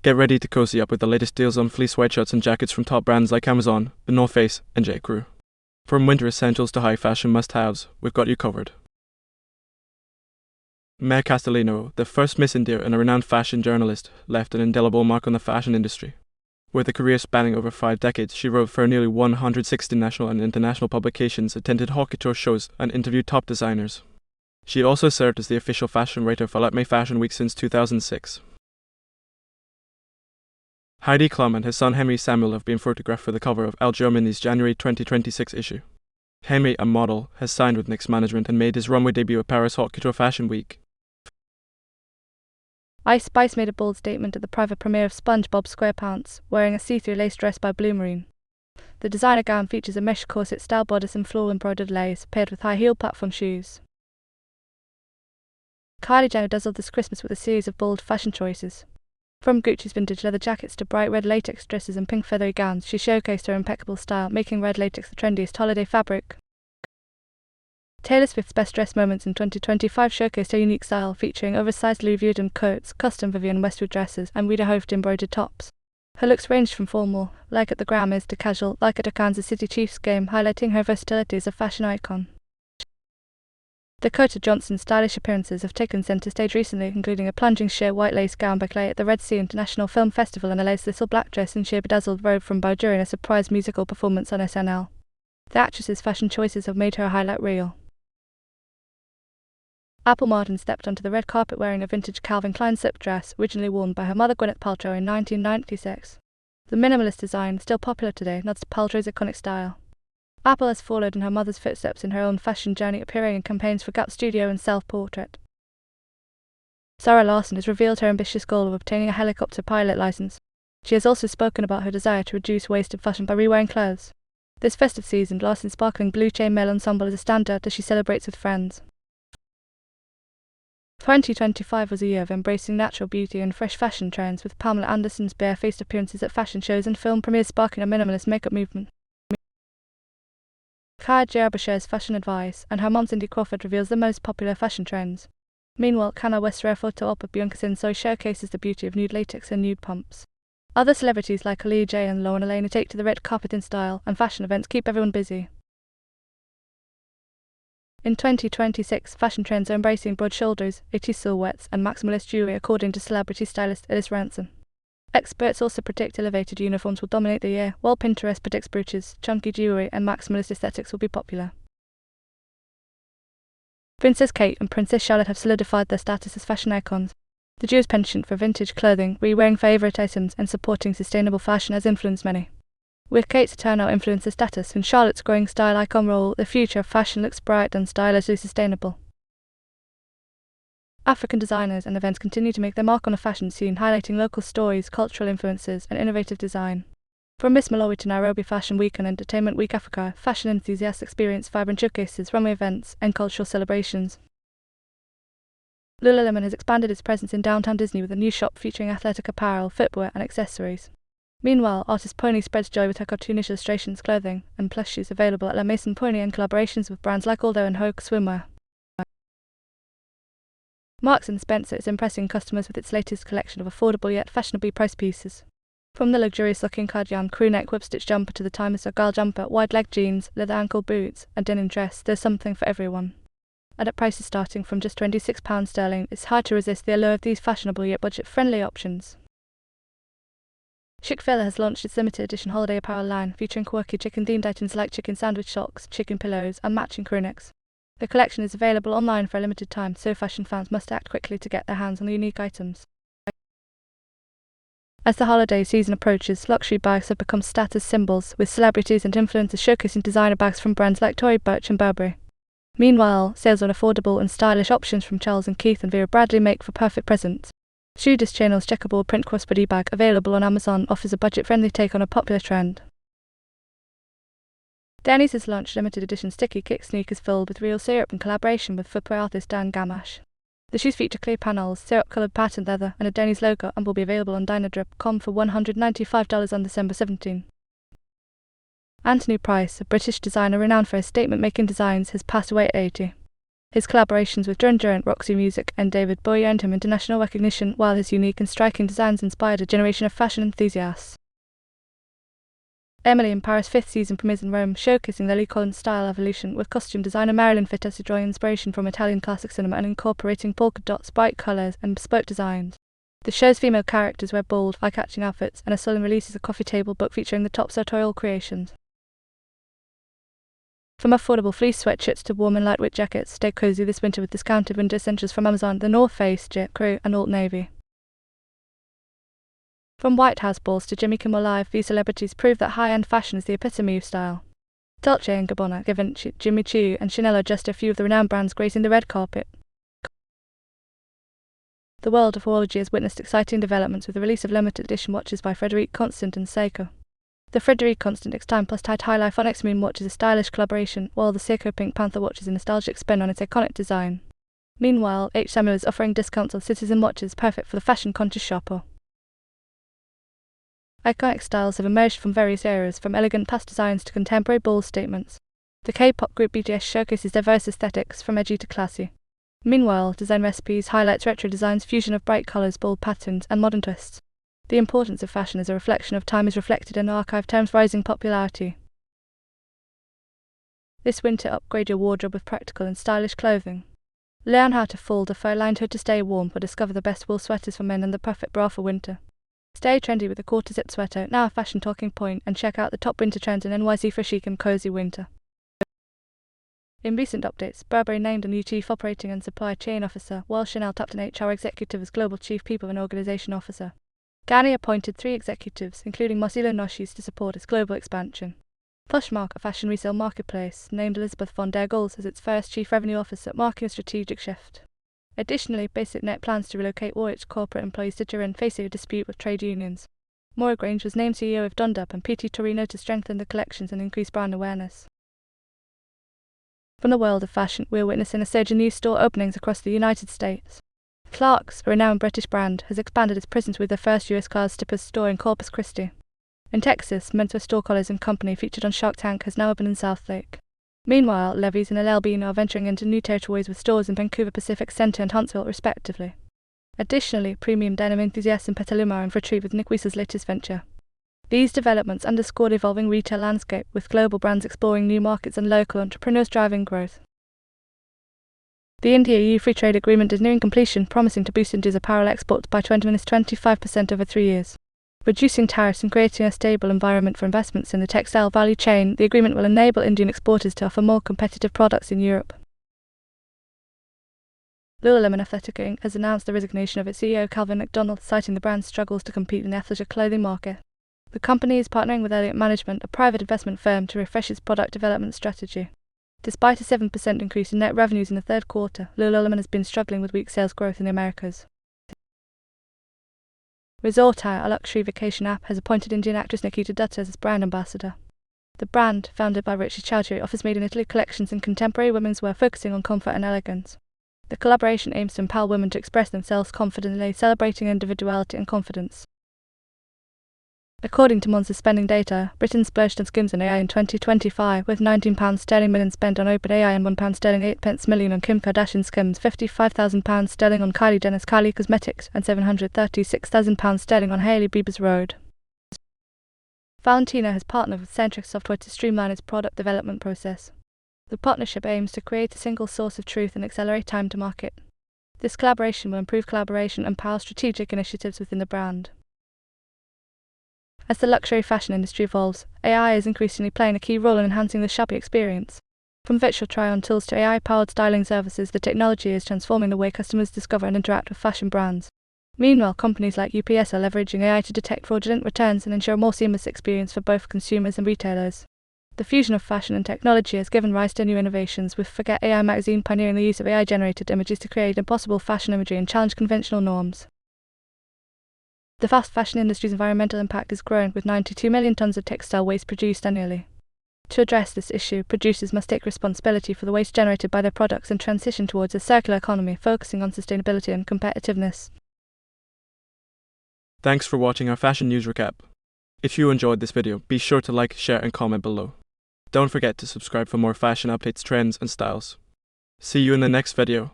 Get ready to cozy up with the latest deals on fleece sweatshirts and jackets from top brands like Amazon, The North Face, and J.Crew. From winter essentials to high fashion must-haves, we've got you covered. Mayor Castelino, the first Miss India and a renowned fashion journalist, left an indelible mark on the fashion industry. With a career spanning over 5 decades, she wrote for nearly 160 national and international publications, attended hockey tour shows, and interviewed top designers. She also served as the official fashion writer for Let Me Fashion Week since 2006. Heidi Klum and his son Henry Samuel have been photographed for the cover of Elle Germany's January 2026 issue. Henry, a model, has signed with Nick's management and made his runway debut at Paris Hockey Tour Fashion Week. Ice Spice made a bold statement at the private premiere of SpongeBob SquarePants, wearing a see-through lace dress by Blumarine. The designer gown features a mesh corset-style bodice and floral embroidered lace, paired with high-heel platform shoes. Kylie Jenner dazzled this Christmas with a series of bold fashion choices. From Gucci's vintage leather jackets to bright red latex dresses and pink feathery gowns, she showcased her impeccable style, making red latex the trendiest holiday fabric. Taylor Swift's best dressed moments in 2025 showcased her unique style, featuring oversized Louis Vuitton coats, custom Vivienne Westwood dresses, and Rita Hoft embroidered tops. Her looks ranged from formal, like at the Grammys, to casual, like at a Kansas City Chiefs game, highlighting her versatility as a fashion icon. Dakota Johnson's stylish appearances have taken center stage recently, including a plunging sheer white lace gown by Klein at the Red Sea International Film Festival and a lace little black dress and sheer bedazzled robe from Beau during a surprise musical performance on SNL. The actress's fashion choices have made her a highlight reel. Apple Martin stepped onto the red carpet wearing a vintage Calvin Klein slip dress, originally worn by her mother Gwyneth Paltrow in 1996. The minimalist design, still popular today, nods to Paltrow's iconic style. Apple has followed in her mother's footsteps in her own fashion journey, appearing in campaigns for Gap Studio and Self-Portrait. Zara Larsson has revealed her ambitious goal of obtaining a helicopter pilot license. She has also spoken about her desire to reduce waste in fashion by rewearing clothes. This festive season, Larsson's sparkling blue chainmail ensemble is a standout as she celebrates with friends. 2025 was a year of embracing natural beauty and fresh fashion trends, with Pamela Anderson's bare-faced appearances at fashion shows and film premieres sparking a minimalist makeup movement. Kaya Gerber shares fashion advice, and her mom Cindy Crawford reveals the most popular fashion trends. Meanwhile, Kanye West's rare photo op of Bianca Sinso showcases the beauty of nude latex and nude pumps. Other celebrities like Ali J and Lauren Elena take to the red carpet in style, and fashion events keep everyone busy. In 2026, fashion trends are embracing broad shoulders, itchy silhouettes, and maximalist jewelry, according to celebrity stylist Ellis Ransom. Experts also predict elevated uniforms will dominate the year, while Pinterest predicts brooches, chunky jewelry, and maximalist aesthetics will be popular. Princess Kate and Princess Charlotte have solidified their status as fashion icons. The duo's penchant for vintage clothing, re-wearing favourite items, and supporting sustainable fashion has influenced many. With Kate's eternal influencer status and Charlotte's growing style icon role, the future of fashion looks bright and stylishly sustainable. African designers and events continue to make their mark on the fashion scene, highlighting local stories, cultural influences, and innovative design. From Miss Malawi to Nairobi Fashion Week and Entertainment Week Africa, fashion enthusiasts experience vibrant showcases, runway events, and cultural celebrations. Lululemon has expanded its presence in downtown Disney with a new shop featuring athletic apparel, footwear, and accessories. Meanwhile, artist Pony spreads joy with her cartoonish illustrations, clothing, and plushies available at La Maison Pony and collaborations with brands like Aldo and Hogue Swimwear. Marks & Spencer is impressing customers with its latest collection of affordable yet fashionably priced pieces. From the luxurious-looking cardigan crew-neck whip-stitch jumper to the timeless Argyle jumper, wide-leg jeans, leather ankle boots, and denim dress, there's something for everyone. And at prices starting from just £26 sterling, it's hard to resist the allure of these fashionable yet budget-friendly options. Chick-fil-A has launched its limited edition holiday apparel line, featuring quirky chicken-themed items like chicken sandwich socks, chicken pillows, and matching crewnecks. The collection is available online for a limited time, so fashion fans must act quickly to get their hands on the unique items. As the holiday season approaches, luxury bags have become status symbols, with celebrities and influencers showcasing designer bags from brands like Tory Burch and Burberry. Meanwhile, sales on affordable and stylish options from Charles & Keith and Vera Bradley make for perfect presents. Shoedis Channel's checkerboard print crossbody bag, available on Amazon, offers a budget-friendly take on a popular trend. Denny's has launched limited edition sticky kick sneakers filled with real syrup in collaboration with footwear artist Dan Gamache. The shoes feature clear panels, syrup-coloured patterned leather, and a Denny's logo, and will be available on Dynadrip.com for $195 on December 17. Anthony Price, a British designer renowned for his statement-making designs, has passed away at 80. His collaborations with Duran Duran, Roxy Music, and David Bowie earned him international recognition, while his unique and striking designs inspired a generation of fashion enthusiasts. Emily in Paris' 5th season premieres in Rome, showcasing Lily Collins' style evolution, with costume designer Marilyn Fittesi drawing inspiration from Italian classic cinema and incorporating polka dots, bright colours, and bespoke designs. The show's female characters wear bold, eye-catching outfits, and Sullivan releases a coffee table book featuring the top sartorial creations. From affordable fleece sweatshirts to warm and lightweight jackets, stay cozy this winter with discounted winter essentials from Amazon, The North Face, J. Crew, and Old Navy. From White House balls to Jimmy Kimmel Live, these celebrities prove that high-end fashion is the epitome of style. Dolce & Gabbana, Givenchy, Jimmy Choo, and Chanel are just a few of the renowned brands gracing the red carpet. The world of horology has witnessed exciting developments with the release of limited edition watches by Frederique Constant and Seiko. The Frederique Constant X-Time Plus Tight High Life Onyx Moon watch is a stylish collaboration, while the Seiko Pink Panther watch is a nostalgic spin on its iconic design. Meanwhile, H. Samuel is offering discounts on Citizen watches, perfect for the fashion-conscious shopper. Iconic styles have emerged from various eras, from elegant past designs to contemporary bold statements. The K-pop group BTS showcases diverse aesthetics, from edgy to classy. Meanwhile, Design Recipes highlights retro designs, fusion of bright colours, bold patterns, and modern twists. The importance of fashion as a reflection of time is reflected in archive terms' rising popularity. This winter, upgrade your wardrobe with practical and stylish clothing. Learn how to fold a fur-lined hood to stay warm, or discover the best wool sweaters for men and the perfect bra for winter. Stay trendy with a quarter-zip sweater, now a fashion talking point, and check out the top winter trends in NYC for chic and cozy winter. In recent updates, Burberry named a new Chief Operating and Supply Chain Officer, while Chanel tapped an HR executive as Global Chief People and Organization Officer. Ganni appointed 3 executives, including Marcelo Noshis, to support its global expansion. Poshmark, a fashion resale marketplace, named Elizabeth von der Goltz as its first Chief Revenue Officer, marking a strategic shift. Additionally, BasicNet plans to relocate all its corporate employees to Turin, facing a dispute with trade unions. Maura Grange was named CEO of Dundup and PT Torino to strengthen the collections and increase brand awareness. From the world of fashion, we are witnessing a surge in new store openings across the United States. Clarks, a renowned British brand, has expanded its presence with their first US-class Stippers store in Corpus Christi. In Texas, menswear store Collars & Company, featured on Shark Tank, has now opened in Southlake. Meanwhile, Levi's and Elle are venturing into new territories with stores in Vancouver, Pacific Centre and Huntsville, respectively. Additionally, premium denim enthusiasts in Petaluma are in for a treat with Nick Wiesel's latest venture. These developments underscore the evolving retail landscape, with global brands exploring new markets and local entrepreneurs driving growth. The India-EU Free Trade Agreement is nearing completion, promising to boost India's apparel exports by 25% over 3 years. Reducing tariffs and creating a stable environment for investments in the textile value chain, the agreement will enable Indian exporters to offer more competitive products in Europe. Lululemon Athletica Inc. has announced the resignation of its CEO Calvin McDonald, citing the brand's struggles to compete in the athleisure clothing market. The company is partnering with Elliott Management, a private investment firm, to refresh its product development strategy. Despite a 7% increase in net revenues in the third quarter, Lululemon has been struggling with weak sales growth in the Americas. Resortire, a luxury vacation app, has appointed Indian actress Nikita Dutta as its brand ambassador. The brand, founded by Rishi Chowdhury, offers made-in-Italy collections in contemporary women's wear focusing on comfort and elegance. The collaboration aims to empower women to express themselves confidently, celebrating individuality and confidence. According to Monster's spending data, Britain splurged on Skims and AI in 2025, with £19 million spent on OpenAI and £1 8 million on Kim Kardashian Skims, £55,000 on Kylie Jenner's Kylie Cosmetics, and £736,000 on Hailey Bieber's Rhode. Valentino has partnered with Centric Software to streamline its product development process. The partnership aims to create a single source of truth and accelerate time to market. This collaboration will improve collaboration and power strategic initiatives within the brand. As the luxury fashion industry evolves, AI is increasingly playing a key role in enhancing the shopping experience. From virtual try-on tools to AI-powered styling services, the technology is transforming the way customers discover and interact with fashion brands. Meanwhile, companies like UPS are leveraging AI to detect fraudulent returns and ensure a more seamless experience for both consumers and retailers. The fusion of fashion and technology has given rise to new innovations, with Forget AI magazine pioneering the use of AI-generated images to create impossible fashion imagery and challenge conventional norms. The fast fashion industry's environmental impact is growing, with 92 million tons of textile waste produced annually. To address this issue, producers must take responsibility for the waste generated by their products and transition towards a circular economy, focusing on sustainability and competitiveness. Thanks for watching our fashion news recap. If you enjoyed this video, be sure to like, share and comment below. Don't forget to subscribe for more fashion updates, trends and styles. See you in the next video.